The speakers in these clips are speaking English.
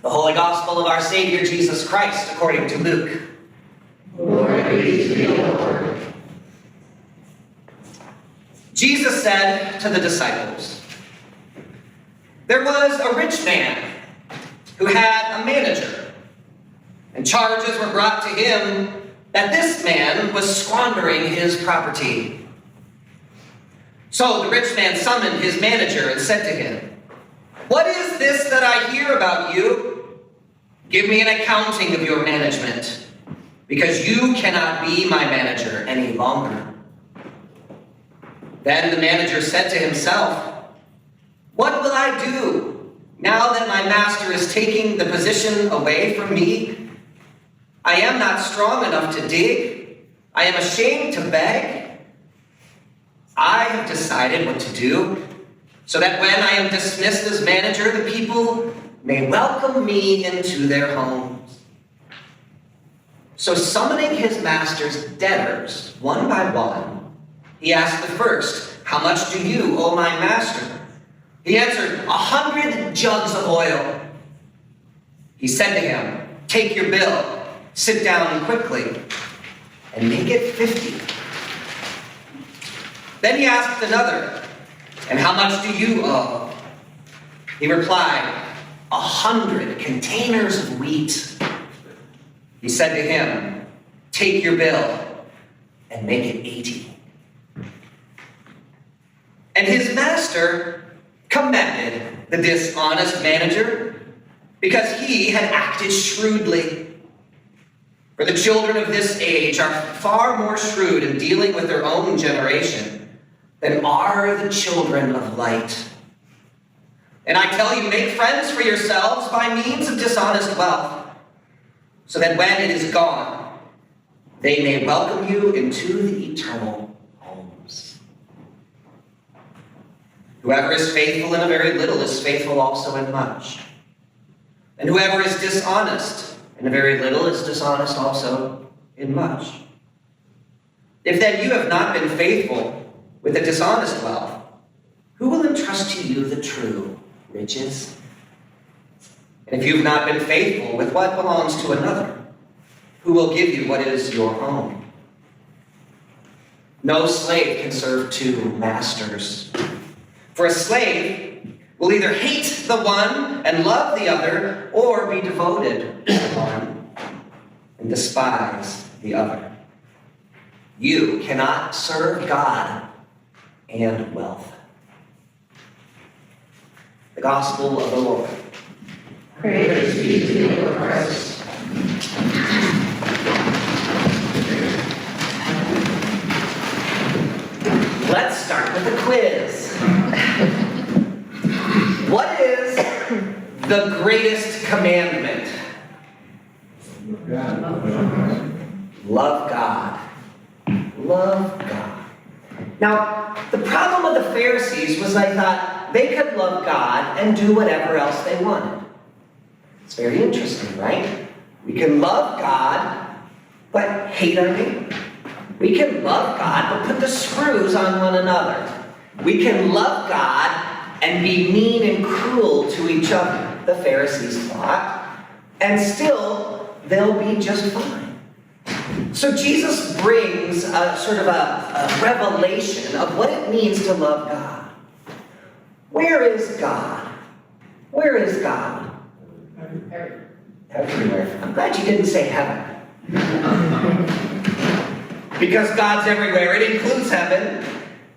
The Holy Gospel of our Savior Jesus Christ according to Luke. Glory be to you, Lord. Jesus said to the disciples, "There was a rich man who had a manager, and charges were brought to him that this man was squandering his property. So the rich man summoned his manager and said to him, 'What is this that I hear about you? Give me an accounting of your management, because you cannot be my manager any longer.' Then the manager said to himself, 'What will I do now that my master is taking the position away from me? I am not strong enough to dig. I am ashamed to beg. I have decided what to do, so that when I am dismissed as manager, the people may welcome me into their homes.' So summoning his master's debtors one by one, he asked the first, 'How much do you owe my master?' He answered, 100 jugs of oil. He said to him, 'Take your bill, sit down quickly, and make it 50. Then he asked another, 'And how much do you owe?' He replied, 100 containers of wheat. He said to him, 'Take your bill, and make it 80. And his master commended the dishonest manager because he had acted shrewdly. For the children of this age are far more shrewd in dealing with their own generation than are the children of light. And I tell you, make friends for yourselves by means of dishonest wealth, so that when it is gone, they may welcome you into the eternal homes. Whoever is faithful in a very little is faithful also in much. And whoever is dishonest in a very little is dishonest also in much. If then you have not been faithful with the dishonest wealth, who will entrust to you the true riches? And if you've not been faithful with what belongs to another, who will give you what is your own? No slave can serve two masters. For a slave will either hate the one and love the other, or be devoted to the one and despise the other. You cannot serve God and wealth." The Gospel of the Lord. Praise be to you, O Christ. Let's start with a quiz. What is the greatest commandment? Love God. Love God. Now, the problem with the Pharisees was they thought they could love God and do whatever else they wanted. It's very interesting, right? We can love God, but hate our neighbor. We can love God, but put the screws on one another. We can love God and be mean and cruel to each other, the Pharisees thought, and still they'll be just fine. So Jesus brings a sort of a revelation of what it means to love God. Where is God? Where is God? Everywhere. I'm glad you didn't say heaven. Because God's everywhere. It includes heaven.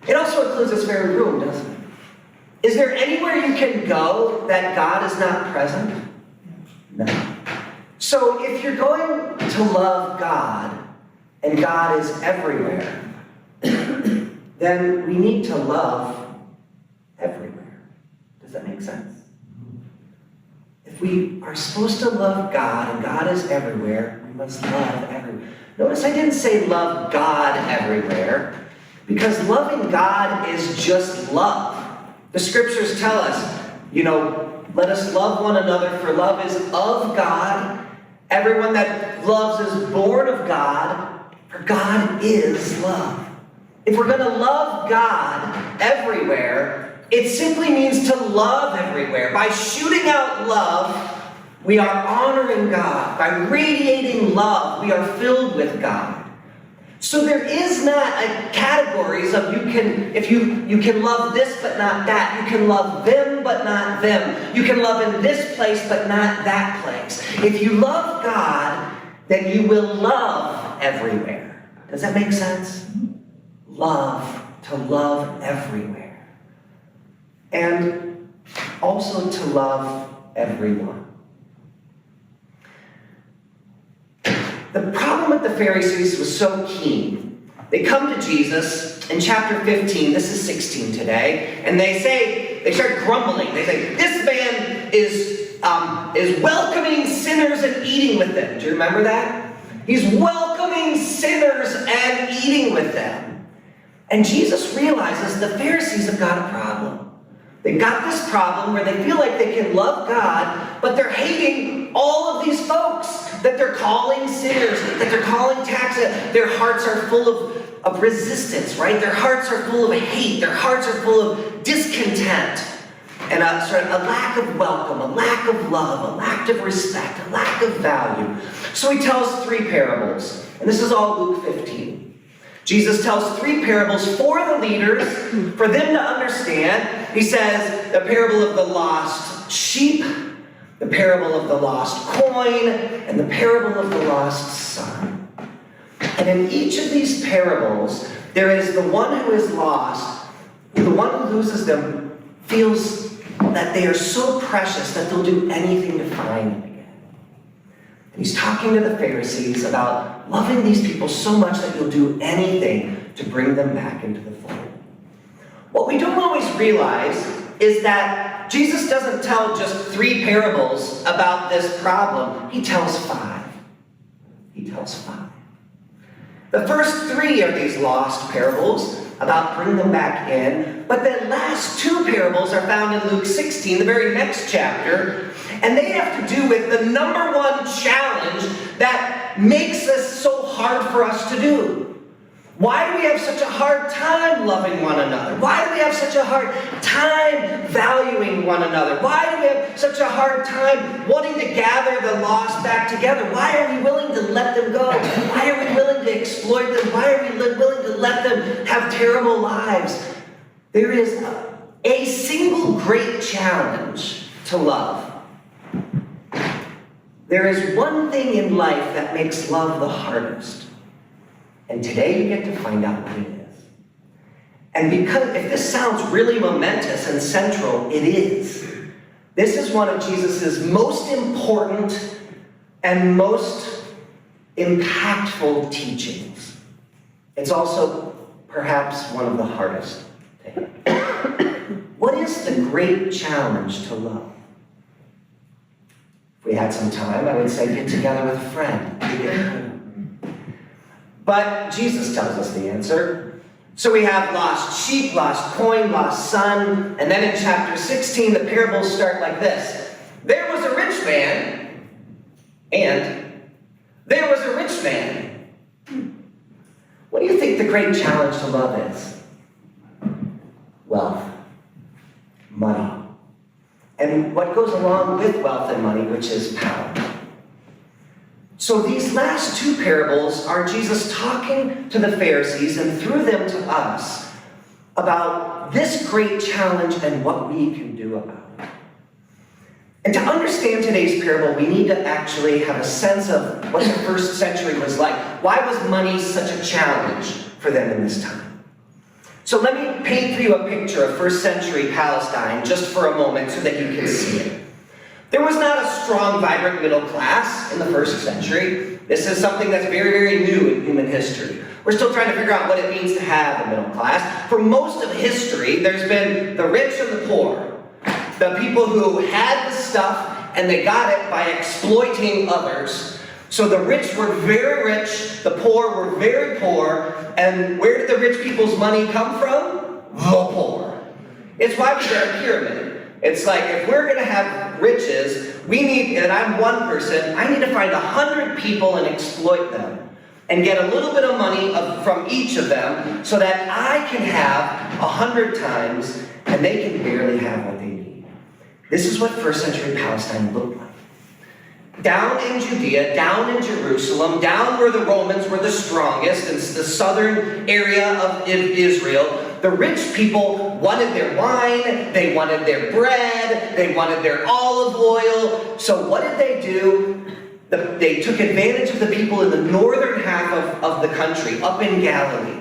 It also includes this very room, doesn't it? Is there anywhere you can go that God is not present? No. So if you're going to love God, and God is everywhere, then we need to love everywhere. Does that make sense? If we are supposed to love God, and God is everywhere, we must love everywhere. Notice I didn't say love God everywhere, because loving God is just love. The scriptures tell us, let us love one another, for love is of God. Everyone that loves is born of God, for God is love. If we're going to love God everywhere, it simply means to love everywhere. By shooting out love, We are honoring God. By radiating love, we are filled with God. So there is not categories of if you can love this but not that. You can love them but not them. You can love in this place but not that place. If you love God, then you will love everywhere. Does that make sense? To love everywhere. And also to love everyone. The problem with the Pharisees was so keen. They come to Jesus in chapter 15, this is 16 today, and they start grumbling. They say, this man is welcoming sinners and eating with them. Do you remember that? He's welcoming sinners and eating with them. And Jesus realizes the Pharisees have got a problem. They've got this problem where they feel like they can love God, but they're hating all of these folks that they're calling sinners, that they're calling taxes. Their hearts are full of resistance, right? Their hearts are full of hate. Their hearts are full of discontent. And a lack of welcome, a lack of love, a lack of respect, a lack of value. So he tells 3 parables. And this is all Luke 15. Jesus tells 3 parables for the leaders, for them to understand. He says the parable of the lost sheep, the parable of the lost coin, and the parable of the lost son. And in each of these parables, there is the one who is lost, the one who loses them feels that they are so precious that they'll do anything to find them again. And he's talking to the Pharisees about loving these people so much that you'll do anything to bring them back into the fold. What we don't always realize is that Jesus doesn't tell just 3 parables about this problem. He tells 5. He tells 5. The first 3 are these lost parables about bringing them back in. But the last 2 parables are found in Luke 16, the very next chapter. And they have to do with the number 1 challenge that makes this so hard for us to do. Why do we have such a hard time loving one another? Why do we have such a hard time valuing one another? Why do we have such a hard time wanting to gather the lost back together? Why are we willing to let them go? Why are we willing to exploit them? Why are we willing to let them have terrible lives? There is a single great challenge to love. There is one thing in life that makes love the hardest. And today you get to find out what it is. And because if this sounds really momentous and central, it is. This is one of Jesus' most important and most impactful teachings. It's also perhaps one of the hardest to handle. What is the great challenge to love? If we had some time, I would say get together with a friend. But Jesus tells us the answer. So we have lost sheep, lost coin, lost son. And then in chapter 16, the parables start like this. There was a rich man, and there was a rich man. What do you think the great challenge to love is? Wealth. Money. And what goes along with wealth and money, which is power. So these last 2 parables are Jesus talking to the Pharisees and through them to us about this great challenge and what we can do about it. And to understand today's parable, we need to actually have a sense of what the first century was like. Why was money such a challenge for them in this time? So let me paint for you a picture of first century Palestine just for a moment so that you can see it. There was not a strong, vibrant middle class in the first century. This is something that's very, very new in human history. We're still trying to figure out what it means to have a middle class. For most of history, there's been the rich and the poor. The people who had the stuff and they got it by exploiting others. So the rich were very rich, the poor were very poor, and where did the rich people's money come from? The poor. It's why we get a pyramid. It's like, if we're going to have riches, we need, and I'm one person, I need to find 100 people and exploit them. And get a little bit of money from each of them so that I can have 100 times and they can barely have what they need. This is what first century Palestine looked like. down in Judea, down in Jerusalem, down where the Romans were the strongest, in the southern area of Israel, the rich people wanted their wine, they wanted their bread, they wanted their olive oil. So what did they do? They took advantage of the people in the northern half of the country, up in Galilee.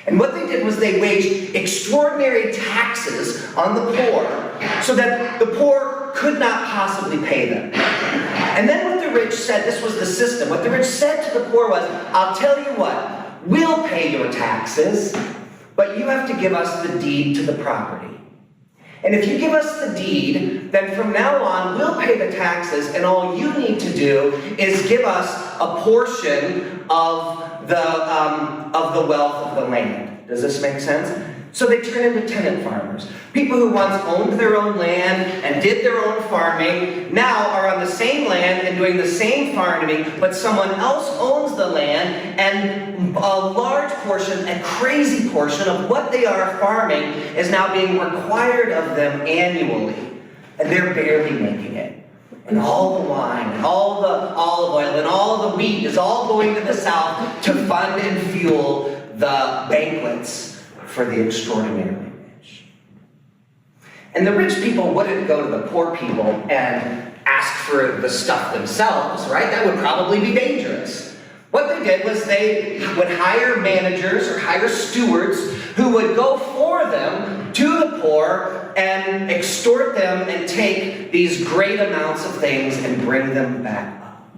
And what they did was they waged extraordinary taxes on the poor so that the poor could not possibly pay them. And then what the rich said, this was the system, what the rich said to the poor was, I'll tell you what, we'll pay your taxes, but you have to give us the deed to the property. And if you give us the deed, then from now on, we'll pay the taxes, and all you need to do is give us a portion of the wealth of the land. Does this make sense? So they turn into tenant farmers. People who once owned their own land and did their own farming now are on the same land and doing the same farming, but someone else owns the land, and a large portion, a crazy portion of what they are farming is now being required of them annually. And they're barely making it. And all the wine, and all the olive oil, and all the wheat is all going to the south to fund and fuel the banquets for the extraordinarily rich. And the rich people wouldn't go to the poor people and ask for the stuff themselves, right? That would probably be dangerous. What they did was they would hire managers or hire stewards who would go for them to the poor and extort them and take these great amounts of things and bring them back up.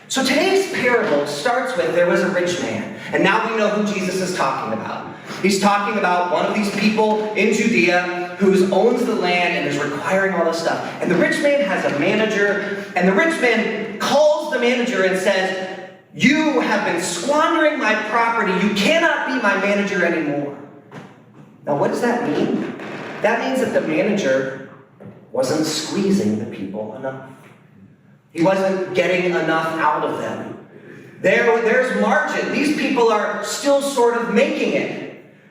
So today's parable starts with there was a rich man. And now we know who Jesus is talking about. He's talking about one of these people in Judea who owns the land and is requiring all this stuff. And the rich man has a manager, and the rich man calls the manager and says, you have been squandering my property. You cannot be my manager anymore. Now what does that mean? That means that the manager wasn't squeezing the people enough. He wasn't getting enough out of them. There's margin. These people are still sort of making it.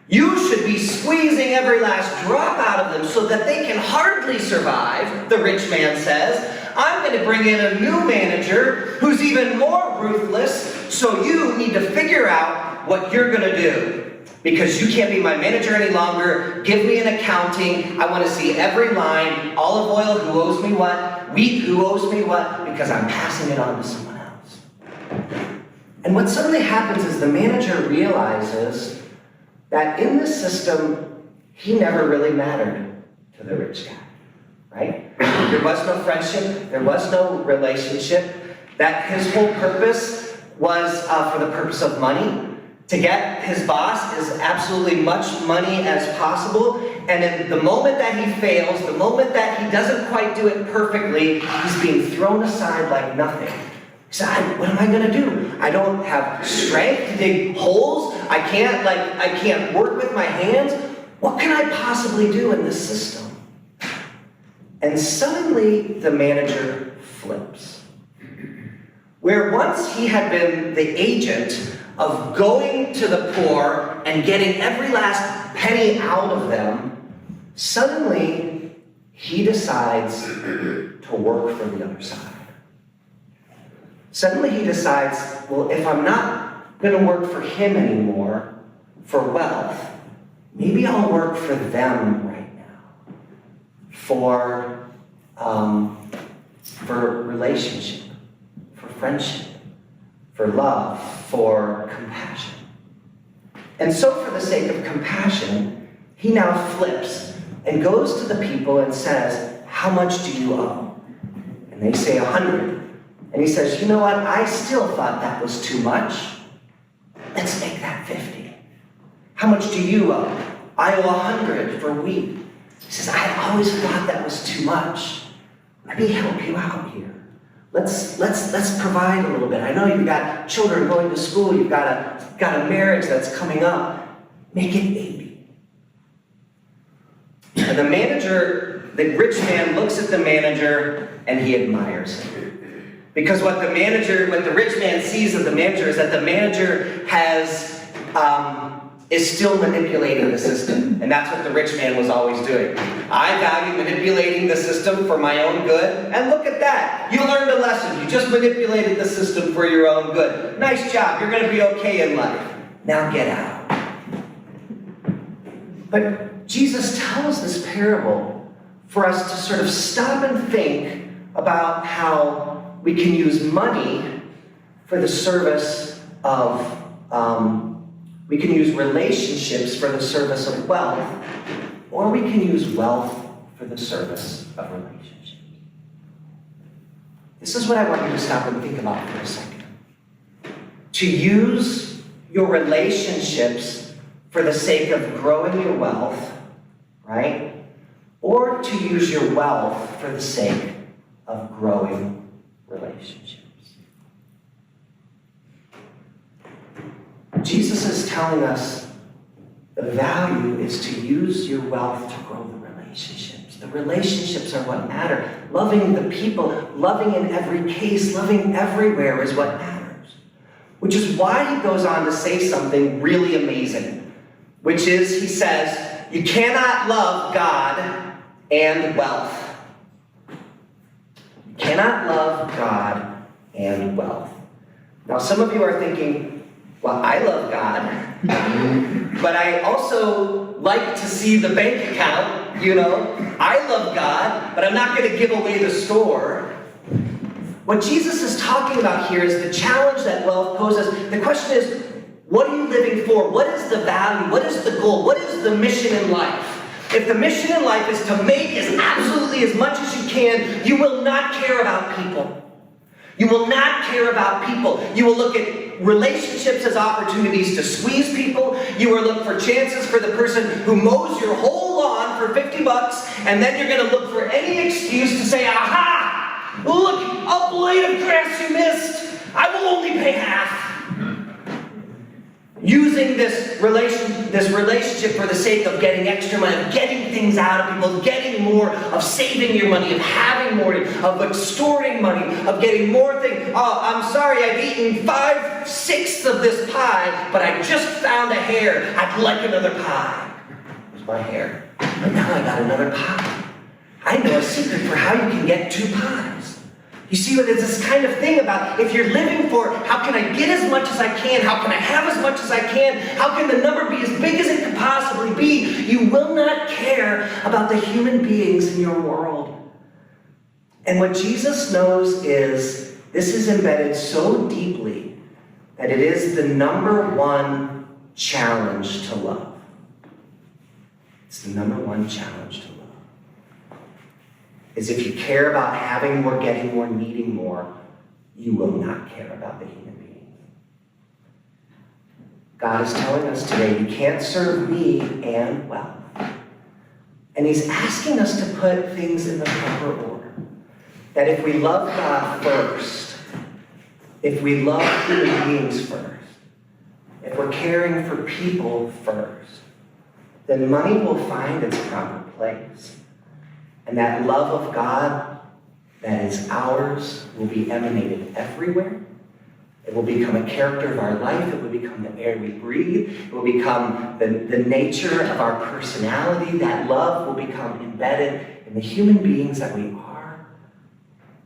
You should be squeezing every last drop out of them so that they can hardly survive, the rich man says. I'm going to bring in a new manager who's even more ruthless, so you need to figure out what you're going to do. Because you can't be my manager any longer. Give me an accounting. I want to see every line. Olive oil, who owes me what? Wheat, who owes me what? Because I'm passing it on to someone else. And what suddenly happens is the manager realizes that in this system, he never really mattered to the rich guy, right? There was no friendship, there was no relationship, that his whole purpose was for the purpose of money, to get his boss as absolutely much money as possible, and in the moment that he fails, the moment that he doesn't quite do it perfectly, he's being thrown aside like nothing. He said, what am I going to do? I don't have strength to dig holes. I can't work with my hands. What can I possibly do in this system? And suddenly the manager flips. Where once he had been the agent of going to the poor and getting every last penny out of them, suddenly he decides to work for the other side. Suddenly he decides, well, if I'm not going to work for him anymore for wealth, maybe I'll work for them right now. For relationship, for friendship, for love, for compassion. And so for the sake of compassion, he now flips and goes to the people and says, how much do you owe? And they say 100. And he says, you know what? I still thought that was too much. Let's make that 50. How much do you owe? I owe 100 for wheat. He says, I always thought that was too much. Let me help you out here. Let's provide a little bit. I know you've got children going to school. You've got a marriage that's coming up. Make it 80. And the manager, the rich man, looks at the manager and he admires him. Because what the rich man sees of the manager is that the manager is still manipulating the system. And that's what the rich man was always doing. I value manipulating the system for my own good. And look at that. You learned a lesson. You just manipulated the system for your own good. Nice job. You're going to be okay in life. Now get out. But Jesus tells this parable for us to sort of stop and think about how we can use money for the service of, we can use relationships for the service of wealth, or we can use wealth for the service of relationships. This is what I want you to stop and think about for a second. To use your relationships for the sake of growing your wealth, right? Or to use your wealth for the sake of growing relationships. Jesus is telling us the value is to use your wealth to grow the relationships. The relationships are what matter. Loving the people, loving in every case, loving everywhere is what matters. Which is why he goes on to say something really amazing. Which is, he says, you cannot love God and wealth. You cannot love God and wealth. Now, some of you are thinking, well, I love God, but I also like to see the bank account, you know. I love God, but I'm not going to give away the store. What Jesus is talking about here is the challenge that wealth poses. The question is, what are you living for? What is the value? What is the goal? What is the mission in life? If the mission in life is to make absolutely as much as you can, you will not care about people. You will not care about people. You will look at relationships as opportunities to squeeze people. You will look for chances for the person who mows your whole lawn for $50, and then you're going to look for any excuse to say, aha! Look, a blade of grass you missed. I will only pay half. Using this relationship for the sake of getting extra money, of getting things out of people, of getting more, of saving your money, of having more, of extorting money, of getting more things. Oh, I'm sorry, I've eaten 5/6 of this pie, but I just found a hair. I'd like another pie. Here's my hair. But now I got another pie. I know a secret for how you can get 2 pies. You see, what it's this kind of thing about if you're living for how can I get as much as I can, how can I have as much as I can, how can the number be as big as it could possibly be, you will not care about the human beings in your world. And what Jesus knows is this is embedded so deeply that it is the number one challenge to love. It's the number one challenge to love. Is if you care about having more, getting more, needing more, you will not care about the human being. God is telling us today, you can't serve me and wealth. And he's asking us to put things in the proper order. That if we love God first, if we love human beings first, if we're caring for people first, then money will find its proper place. And that love of God that is ours will be emanated everywhere. It will become a character of our life. It will become the air we breathe. It will become the nature of our personality. That love will become embedded in the human beings that we are.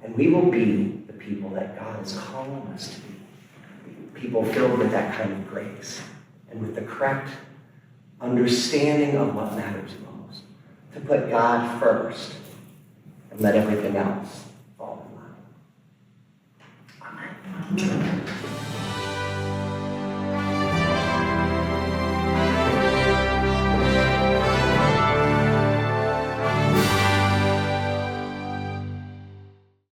And we will be the people that God is calling us to be. People filled with that kind of grace and with the correct understanding of what matters most. To put God first and let everything else fall in line. Amen.